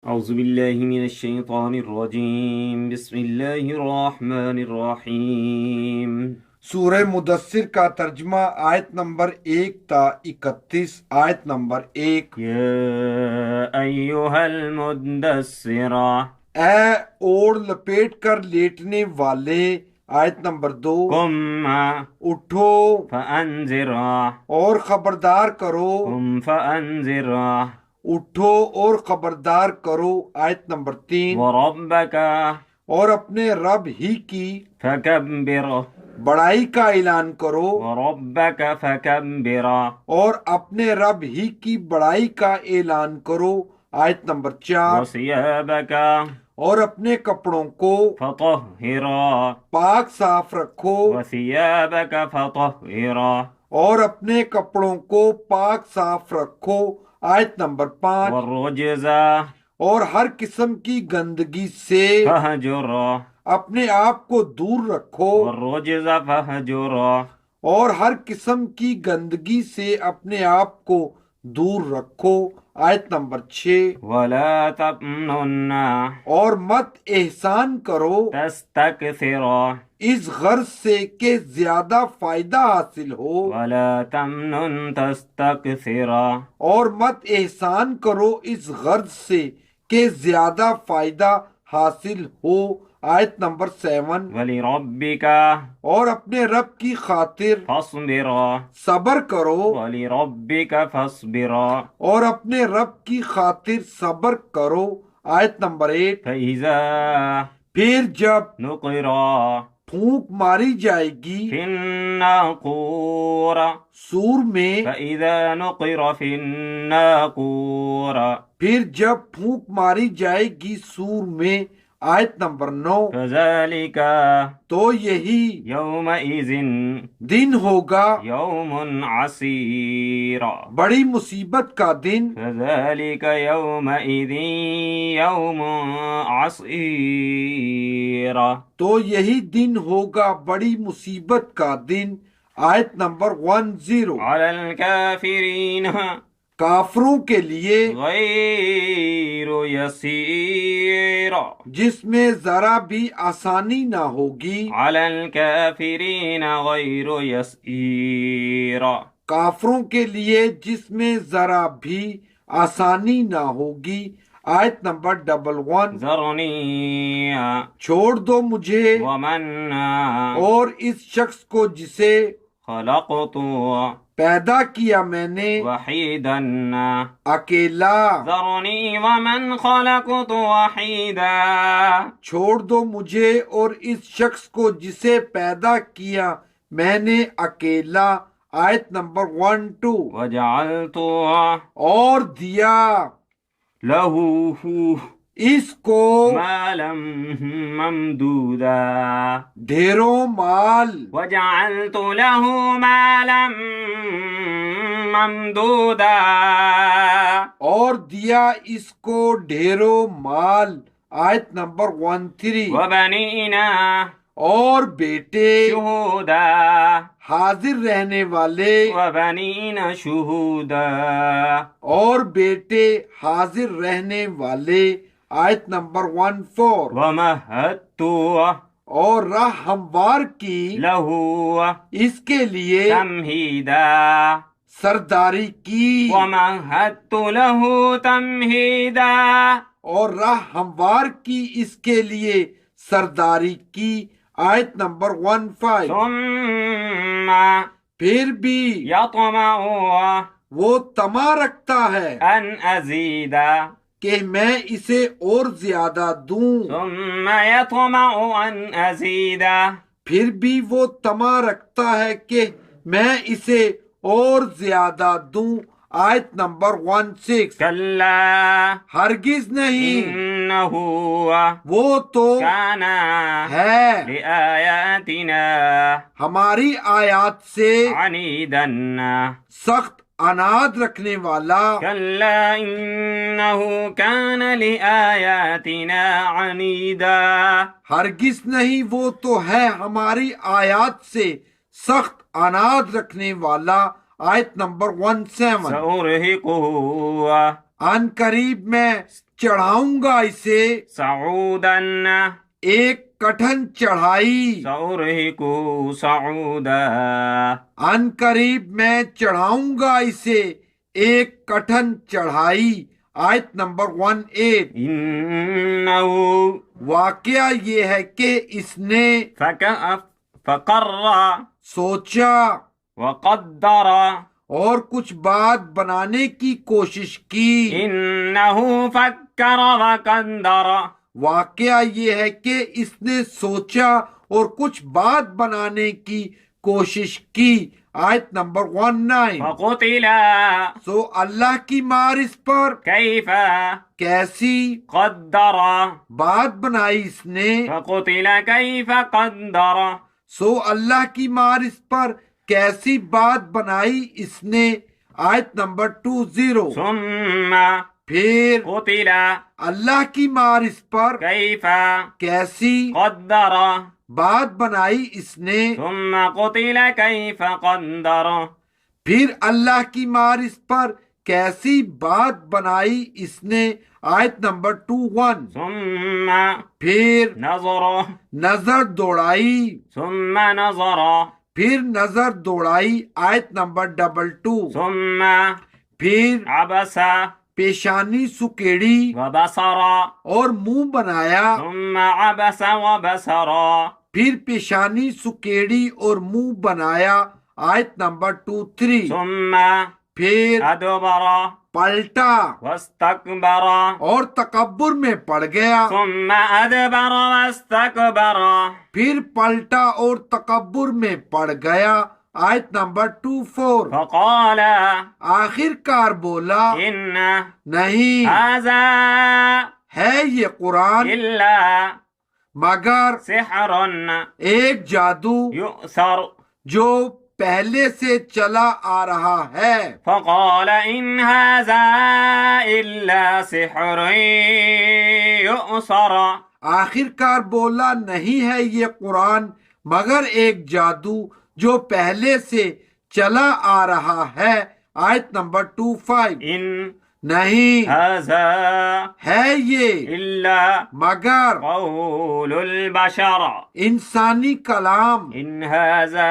اعوذ باللہ من الشیطان الرجیم بسم اللہ الرحمن الرحیم۔ سورہ مدثر کا ترجمہ آیت نمبر 1 تا 31۔ آیت نمبر 1، یا ایہا المدثر اے اوڑھ لپیٹ کر لیٹنے والے۔ آیت نمبر 2، قم اٹھو فانذر اور خبردار کرو۔ قم فانذر اٹھو اور خبردار کرو۔ آیت نمبر 3، وربک اور اپنے رب ہی کی فکبر بڑائی کا اعلان کرو۔ وربک فکبر اور اپنے رب ہی کی بڑائی کا اعلان کرو۔ آیت نمبر 4، وثیابک اور اپنے کپڑوں کو فطہر پاک صاف رکھو۔ وثیابک فطہر اور اپنے کپڑوں کو پاک صاف رکھو۔ آیت نمبر 5، والرجز اور ہر قسم کی گندگی سے فہجر اپنے آپ کو دور رکھو۔ والرجز فہجر اور ہر قسم کی گندگی سے اپنے آپ کو دور رکھو۔ آیت نمبر 6، ولا تمنن اور مت احسان کرو تستکثر اس غرض سے کہ زیادہ فائدہ حاصل ہو۔ ولا تمنن تستکثر اور مت احسان کرو اس غرض سے کہ زیادہ فائدہ حاصل ہو۔ آیت نمبر 7، ولربک اور اپنے رب کی خاطر فاصبر صبر کرو۔ ولربک فاصبر اور اپنے رب کی خاطر صبر کرو۔ آیت نمبر 8، فإذا پھر جب نقر پھونک ماری جائے گی فی الناقور سور میں، فإذا نقر فی الناقور پھر جب پھونک ماری جائے گی سور میں۔ آیت نمبر 9، فذلک تو یہی یومئذ دن ہوگا یوم عسیر بڑی مصیبت کا دن۔ فذلک یومئذ یوم عسیر تو یہی دن ہوگا بڑی مصیبت کا دن۔ آیت نمبر 10، علی الکافرین کافروں کے لیے غیر یسیر جس میں ذرا بھی آسانی نہ ہوگی۔ علی الکافرین غیر یسیر کافروں کے لیے جس میں ذرا بھی آسانی نہ ہوگی۔ آیت نمبر 11، ذرنی چھوڑ دو مجھے ومن اور اس شخص کو جسے خلقت پیدا کیا میں نے وحیدا اکیلا۔ ذرنی ومن خلقت وحیدا چھوڑ دو مجھے اور اس شخص کو جسے پیدا کیا میں نے اکیلا۔ آیت نمبر 12، وجعلت اور دیا له اس کو مالا ممدودا ڈھیروں مال۔ وجعلت له مالا ممدودا اور دیا اس کو ڈھیروں مال۔ آیت نمبر 13، وبنینا اور بیٹے شہودا حاضر رہنے والے، وبنینا شہودا اور بیٹے حاضر رہنے والے۔ آیت نمبر 14، ومہدت اور راہ ہموار کی له اس کے لیے تمہیدا سرداری کی، ومہدت له تمہیدا اور راہ ہموار کی اس کے لیے سرداری کی۔ آیت نمبر 15، ثم پھر بھی یطمع وہ طمع رکھتا ہے ان ازید کہ میں اسے اور زیادہ دوں۔ ثم یطمع ان ازید پھر بھی وہ طمع رکھتا ہے کہ میں اسے اور زیادہ دوں۔ آیت نمبر 16، کلا ہرگز نہیں، انہ وہ تو کان ہے لآیاتنا ہماری آیات سے عنیدا سخت عناد رکھنے والا۔ کلا انہ کان لآیاتنا عنیدا ہرگز نہیں، وہ تو ہے ہماری آیات سے سخت عناد رکھنے والا۔ آیت نمبر 17، سأرہقہ ان قریب میں چڑھاؤں گا اسے صعودا ایک کٹھن چڑھائی سأرهقه صعودا ان قریب میں چڑھاؤں گا اسے ایک کٹھن چڑھائی آیت نمبر 18 إنه واقعہ یہ ہے کہ اس نے فقر سوچا وقدر اور کچھ بات بنانے کی کوشش کی إنه فكر وقدر واقعہ یہ ہے کہ اس نے سوچا اور کچھ بات بنانے کی کوشش کی آیت نمبر 19 فقتل سو اللہ کی مار اس پر كيف کیسی قدر بات بنائی اس نے فقتل كيف قدر سو اللہ کی مار اس پر کیسی بات بنائی اس نے آیت نمبر 20 ثم پھر قتل اللہ کی مار اس پر كيف کیسی قدر بات بنائی اس نے ثم قتل كيف قدر پھر اللہ کی مار اس پر کیسی بات بنائی اس نے آیت نمبر 21 ثم پھر نظر نظر دوڑائی ثم نظر پھر نظر دوڑائی آیت نمبر 22 ثم پھر عبس پیشانی سکیڑی وبصر اور منہ بنایا ثم عبس وبصر پھر پیشانی سکیڑی اور منہ بنایا آیت نمبر 23 ثم پھر ادبر پلٹا واستكبر اور تکبر میں پڑ گیا ثم ادبر واستكبر پھر پلٹا اور تکبر میں پڑ گیا آیت نمبر 24 فقال آخر کار بولا إن نہیں هذا ہے یہ قرآن إلا مگر سحر ایک جادو يؤثر جو پہلے سے چلا آ رہا ہے فقال إن هذا إلا سحر يؤثر آخر کار بولا نہیں ہے یہ قرآن مگر ایک جادو جو پہلے سے چلا آ رہا ہے آیت نمبر 25 إن نہیں هذا ہے یہ إلا مگر قول البشر انسانی کلام إن هذا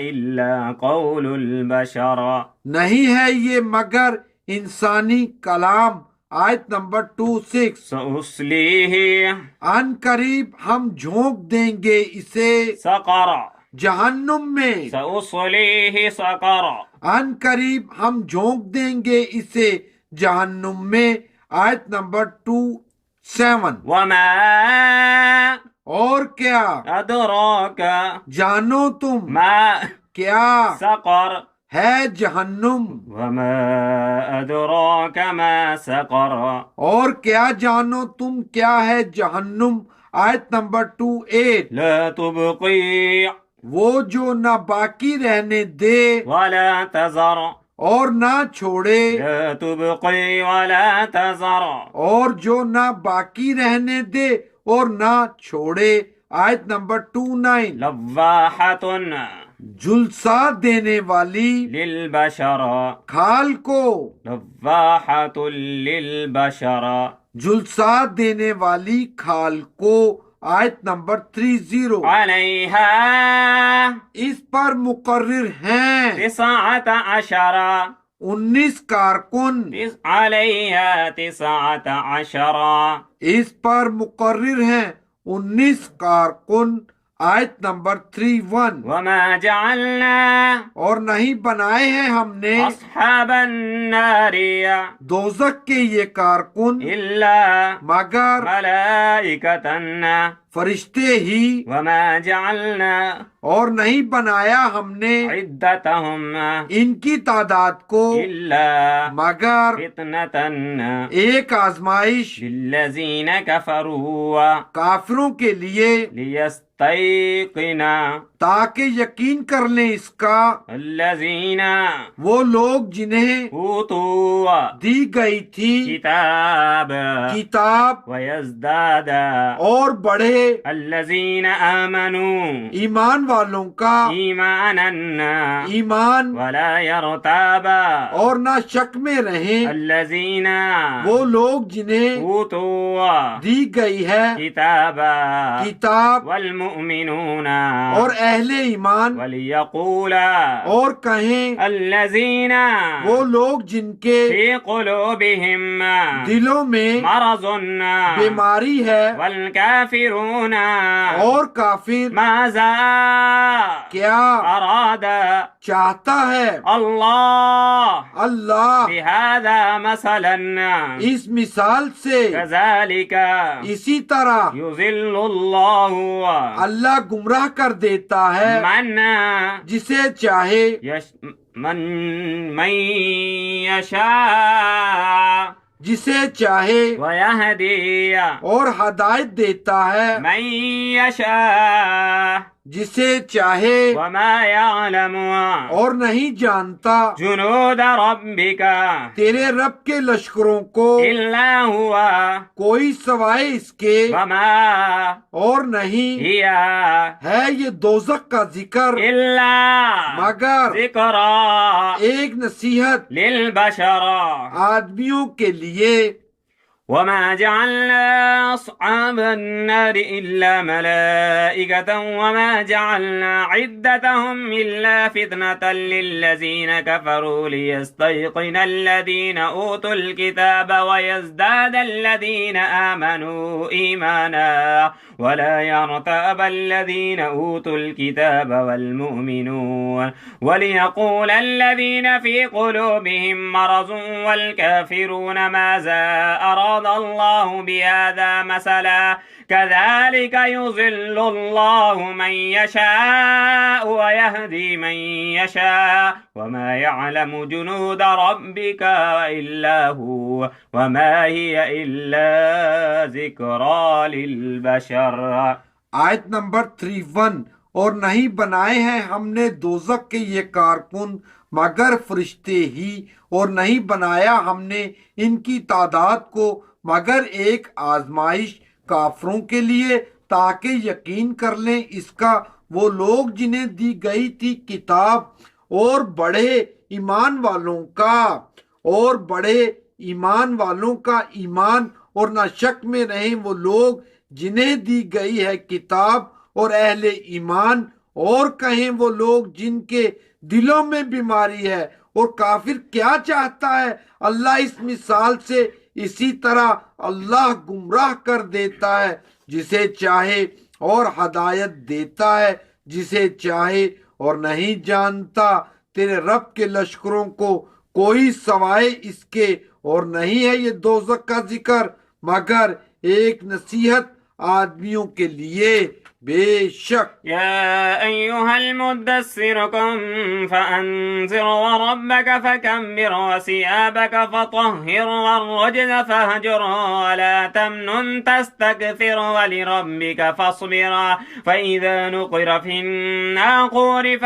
إلا قول البشر نہیں ہے یہ مگر انسانی کلام آیت نمبر 26 سأصليه ان قریب ہم جھونک دیں گے اسے سقر جہنم میں سأصليه سقر ان قریب ہم جھونک دیں گے اسے جہنم میں آیت نمبر 27 وما اور کیا أدراك جانو تم ما کیا سقر ہے جہنم وما أدراك ما سقر اور کیا جانو تم کیا ہے جہنم آیت نمبر 28 لا تبقي وہ جو نہ باقی رہنے دے ولا تذر اور نہ چھوڑے لا تبقي ولا تذر اور جو نہ باقی رہنے دے اور نہ چھوڑے آیت نمبر 29 لواحة جھلسا دینے والی للبشر کھال کو لواحة للبشر جھلسا دینے والی کھال کو آیت نمبر 30 عليها اس پر مقرر ہیں 19 19 کارکن عليها 19 اس پر مقرر ہیں 19 کارکن آیت نمبر 31 وما جعلنا اور نہیں بنائے ہیں ہم نے أصحاب النار دوزخ کے یہ کارکن إلا مگر ملائكة فرشتے ہی وما جعلنا اور نہیں بنایا ہم نے عدتهم ان کی تعداد کو إلا مگر فتنة ایک آزمائش للذين كفروا کافروں کے لیے ليستيقن تاکہ یقین کر لیں اس کا الذين وہ لوگ جنہیں أوتوا دی گئی تھی كتاب کتاب ويزداد اور بڑھے الذین آمنوا ایمان والوں کا ایمانا ایمان ولا یرتاب اور نہ شک میں رہیں الذین وہ لوگ جنہیں اوتوا دی گئی ہے کتابا کتاب والمؤمنون اور اہل ایمان ولیقولا اور کہیں الذین وہ لوگ جن کے فی قلوبہم دلوں میں مرض بیماری ہے والکافرون اور کافر ماذا کیا اراد چاہتا ہے اللہ اللہ بہذا مثلا اس مثال سے كذلك اسی طرح يذل اللہ اللہ گمراہ کر دیتا ہے من جسے چاہے من یشاء جسے چاہے ویہدی اور ہدایت دیتا ہے من یشاء جسے چاہے وما یعلم اور نہیں جانتا جنود ربک تیرے رب کے لشکروں کو الا هو کوئی سوائے اس کے وما اور نہیں ہی ہے یہ دوزخ کا ذکر الا مگر ذکرى ایک نصیحت للبشر آدمیوں کے لیے وما جعلنا أصحاب النار إلا ملائكة وما جعلنا عدتهم إلا فتنة للذين كفروا ليستيقن الذين أوتوا الكتاب ويزداد الذين آمنوا إيمانا ولا يرتاب الذين أوتوا الكتاب والمؤمنون وليقول الذين في قلوبهم مرض والكافرون ماذا أراد الله بهذا مثلا كذلك يضل الله من يشاء ويهدي من يشاء وما يعلم جنود ربك إلا هو وما هي إلا ذكرى للبشر. آیت نمبر 31 اور نہیں بنائے ہیں ہم نے دوزخ کے یہ کارکن مگر فرشتے ہی اور نہیں بنایا ہم نے ان کی تعداد کو مگر ایک آزمائش کافروں کے لیے تاکہ یقین کر لیں اس کا وہ لوگ جنہیں دی گئی تھی کتاب اور بڑے ایمان والوں کا ایمان اور نہ شک میں رہیں وہ لوگ جنہیں دی گئی ہے کتاب اور اہل ایمان اور کہیں وہ لوگ جن کے دلوں میں بیماری ہے اور کافر کیا چاہتا ہے اللہ اس مثال سے اسی طرح اللہ گمراہ کر دیتا ہے جسے چاہے اور ہدایت دیتا ہے جسے چاہے اور نہیں جانتا تیرے رب کے لشکروں کو کوئی سوائے اس کے اور نہیں ہے یہ دوزخ کا ذکر مگر ایک نصیحت آدمیوں کے لیے بے شک. يا أيها المدثر قم فأنذر وربك فكبر وثيابك فطهر والرجز فاهجر ولا تمنن تستكثر ولربك فاصبر فإذا نقر في الناقور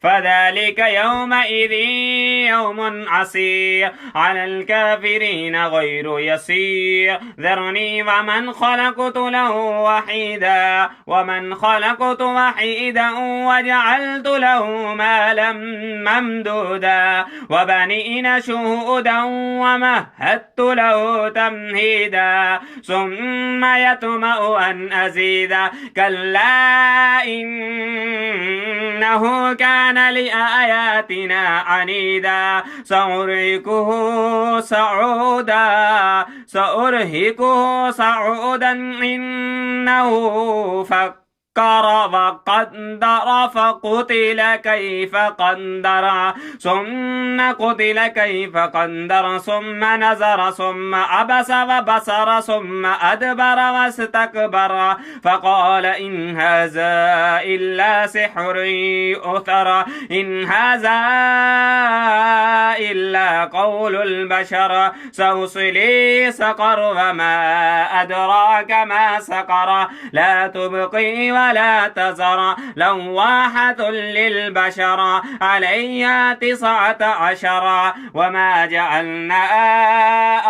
فذلك يومئذ يوم عسير على الكافرين غير يسير ذرني ومن خلقت له وحيدا وجعلت له مالا ممدودا وبنين شهودا ومهدت له تمهيدا ثم يطمع أن أزيد كلا إنه كان لآياتنا عنيدا سأرهقه صعودا إنه فكر وقدر فقتل كيف قدر ثم قتل كيف قدر ثم نظر ثم عبس وبصر ثم أدبر واستكبر فقال إن هذا إلا سحر يؤثر إن هذا إلا قول البشر سأصلي سقر وما أدراك ما سقر لا تبقي ولا تزر لواحة للبشر علي 19 وما جعلنا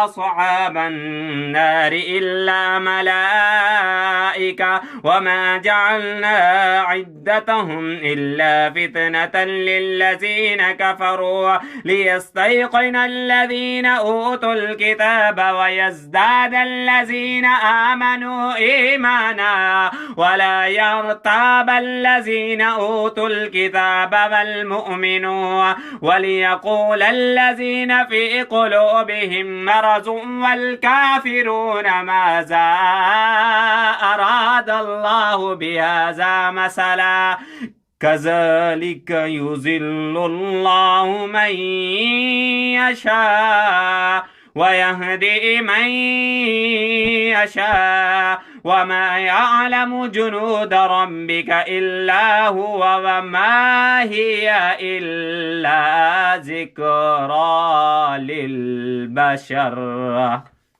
أصحاب النار إلا ملائكة وما جعلنا عدتهم إلا فتنة للذين كفروا ليستيقن الذين أوتوا الكتاب ويزداد الذين آمنوا إيمانا ولا يرتاب الذين أوتوا الكتاب والمؤمنون وليقول الذين في قلوبهم مرض والكافرون ماذا أراد الله بهذا مثلا كذلك يضل الله من يشاء ويهدي من يشاء وما يعلم جنود ربك إلا هو وما هي إلا ذكرى للبشر.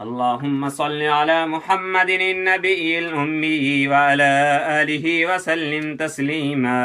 اللهم صل على محمد النبي الأمي وعلى آله وسلم تسليما.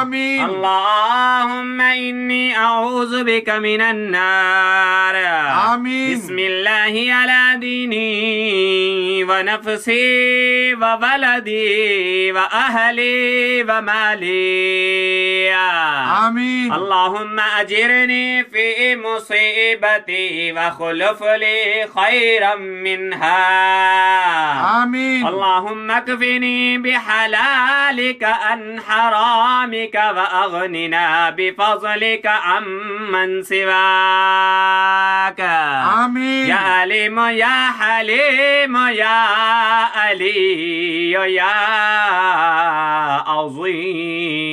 آمين. اللهم إني أعوذ بك من النار. آمين. بسم الله على ديني ونفسي وولدي وأهلي ومالي. آمين. اللهم أجرني في مصيبتي واخلف لي خيرا منها. آمين. اللهم اكفني بحلالك عن حرامك وأغننا بفضلك عمن سواك. آمين. يا عليم يا حليم يا علي يا عظيم.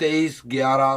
23/11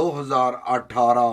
2018।